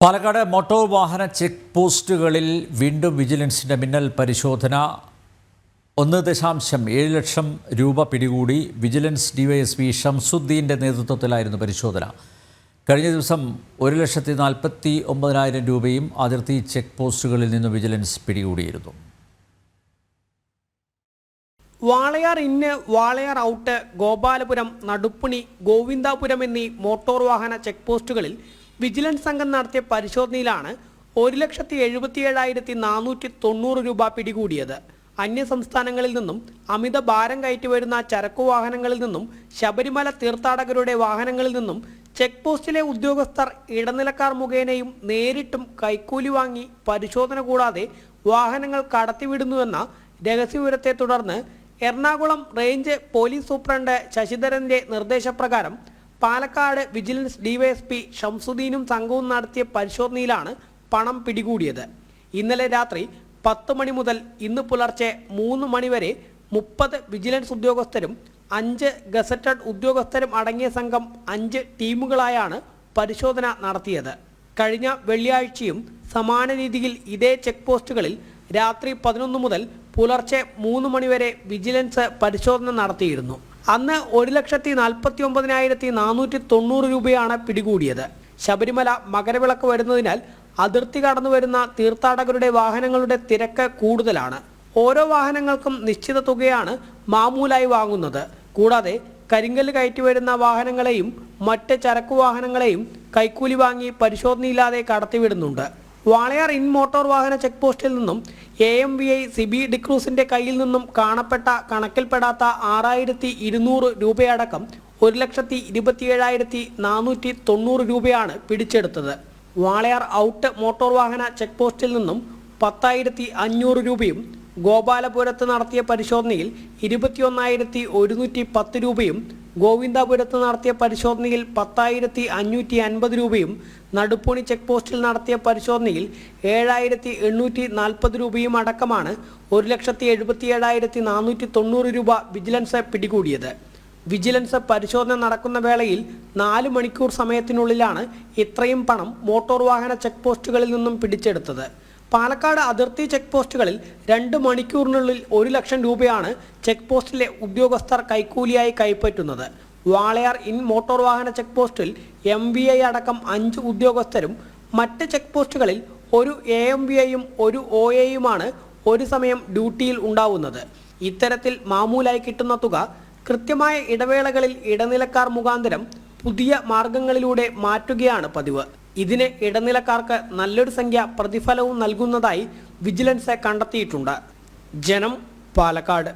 Palakkad motor വാഹന check പോസ്റ്റുകളിൽ വീണ്ടും വിജിലൻസിൻ്റെ മിന്നൽ പരിശോധന. 1.7 ലക്ഷം രൂപ പിടികൂടി. വിജിലൻസ് ഡിവൈഎസ്പി ഷംസുദ്ദീൻ്റെ നേതൃത്വത്തിലായിരുന്നു പരിശോധന. കഴിഞ്ഞ ദിവസം 1,49,000 രൂപയും അതിർത്തി ചെക്ക് പോസ്റ്റുകളിൽ നിന്ന് വിജിലൻസ് പിടികൂടിയിരുന്നു. വാളയാർ ഇന്ന്, വാളയാർ ഔട്ട്, ഗോപാലപുരം, നടുപ്പുണി, ഗോവിന്ദാപുരം എന്നീ മോട്ടോർ വാഹന ചെക്ക് പോസ്റ്റുകളിൽ വിജിലൻസ് സംഘം നടത്തിയ പരിശോധനയിലാണ് 1,77,490 രൂപ പിടികൂടിയത്. അന്യ സംസ്ഥാനങ്ങളിൽ നിന്നും അമിത ഭാരം കയറ്റി വരുന്ന ചരക്കു വാഹനങ്ങളിൽ നിന്നും ശബരിമല തീർത്ഥാടകരുടെ വാഹനങ്ങളിൽ നിന്നും ചെക്ക് പോസ്റ്റിലെ ഉദ്യോഗസ്ഥർ ഇടനിലക്കാർ മുഖേനയും നേരിട്ടും കൈക്കൂലി വാങ്ങി പരിശോധന കൂടാതെ വാഹനങ്ങൾ കടത്തിവിടുന്നുവെന്ന രഹസ്യവിവരത്തെ തുടർന്ന് എറണാകുളം റേഞ്ച് പോലീസ് സൂപ്രണ്ട് ശശിധരന്റെ നിർദ്ദേശപ്രകാരം പാലക്കാട് വിജിലൻസ് ഡിവൈഎസ്പി ഷംസുദ്ദീനും സംഘവും നടത്തിയ പരിശോധനയിലാണ് പണം പിടികൂടിയത്. ഇന്നലെ രാത്രി 10 മണി മുതൽ ഇന്ന് പുലർച്ചെ 3 മണി വരെ 30 വിജിലൻസ് ഉദ്യോഗസ്ഥരും 5 ഗസറ്റഡ് ഉദ്യോഗസ്ഥരും അടങ്ങിയ സംഘം 5 ടീമുകളായാണ് പരിശോധന നടത്തിയത്. കഴിഞ്ഞ വെള്ളിയാഴ്ചയും സമാന രീതിയിൽ ഇതേ ചെക്ക് പോസ്റ്റുകളിൽ രാത്രി 11 മുതൽ പുലർച്ചെ 3 മണി വരെ വിജിലൻസ് പരിശോധന നടത്തിയിരുന്നു. അന്ന് 1,49,490 രൂപയാണ് പിടികൂടിയത്. ശബരിമല മകരവിളക്ക് വരുന്നതിനാൽ അതിർത്തി കടന്നു വരുന്ന തീർത്ഥാടകരുടെ വാഹനങ്ങളുടെ തിരക്ക് കൂടുതലാണ്. ഓരോ വാഹനങ്ങൾക്കും നിശ്ചിത തുകയാണ് മാമൂലായി വാങ്ങുന്നത്. കൂടാതെ കരിങ്കല്ല് കയറ്റി വരുന്ന വാഹനങ്ങളെയും മറ്റ് ചരക്കു വാഹനങ്ങളെയും കൈക്കൂലി വാങ്ങി പരിശോധനയില്ലാതെ കടത്തിവിടുന്നുണ്ട്. വാളയാർ ഇൻ മോട്ടോർ വാഹന ചെക്ക് പോസ്റ്റിൽ നിന്നും AMVI സിബി ഡിക്രൂസിന്റെ കയ്യിൽ നിന്നും കാണപ്പെട്ട കണക്കിൽപ്പെടാത്ത 6,200 രൂപയടക്കം 1,27,490 രൂപയാണ് പിടിച്ചെടുത്തത്. വാളയാർ ഔട്ട് മോട്ടോർ വാഹന ചെക്ക് പോസ്റ്റിൽ നിന്നും 10,500 രൂപയും ഗോപാലപുരത്ത് നടത്തിയ പരിശോധനയിൽ 21,110 രൂപയും ഗോവിന്ദാപുരത്ത് നടത്തിയ പരിശോധനയിൽ 10,550 രൂപയും നടുപ്പുണി ചെക്ക് പോസ്റ്റിൽ നടത്തിയ പരിശോധനയിൽ 7,840 രൂപയും അടക്കമാണ് 1,77,490 രൂപ വിജിലൻസ് പിടികൂടിയത്. വിജിലൻസ് പരിശോധന നടക്കുന്ന വേളയിൽ 4 മണിക്കൂർ സമയത്തിനുള്ളിലാണ് ഇത്രയും പണം മോട്ടോർ വാഹന ചെക്ക് പോസ്റ്റുകളിൽ നിന്നും പിടിച്ചെടുത്തത്. പാലക്കാട് അതിർത്തി ചെക്ക് പോസ്റ്റുകളിൽ 2 മണിക്കൂറിനുള്ളിൽ 1 ലക്ഷം രൂപയാണ് ചെക്ക് പോസ്റ്റിലെ ഉദ്യോഗസ്ഥർ കൈക്കൂലിയായി കൈപ്പറ്റുന്നത്. വാളയാർ ഇൻ മോട്ടോർ വാഹന ചെക്ക് പോസ്റ്റിൽ MVI അടക്കം 5 ഉദ്യോഗസ്ഥരും മറ്റ് ചെക്ക് പോസ്റ്റുകളിൽ ഒരു AMVIയും ഒരു OAയുമാണ് ഒരു സമയം ഡ്യൂട്ടിയിൽ ഉണ്ടാവുന്നത്. ഇത്തരത്തിൽ മാമൂലായി കിട്ടുന്ന തുക കൃത്യമായ ഇടവേളകളിൽ ഇടനിലക്കാർ മുഖാന്തരം പുതിയ മാർഗങ്ങളിലൂടെ മാറ്റുകയാണ് പതിവ്. ഇതിന് ഇടനിലക്കാർക്ക് നല്ലൊരു സംഖ്യ പ്രതിഫലവും നൽകുന്നതായി വിജിലൻസ് കണ്ടെത്തിയിട്ടുണ്ട്. ജനം, പാലക്കാട്.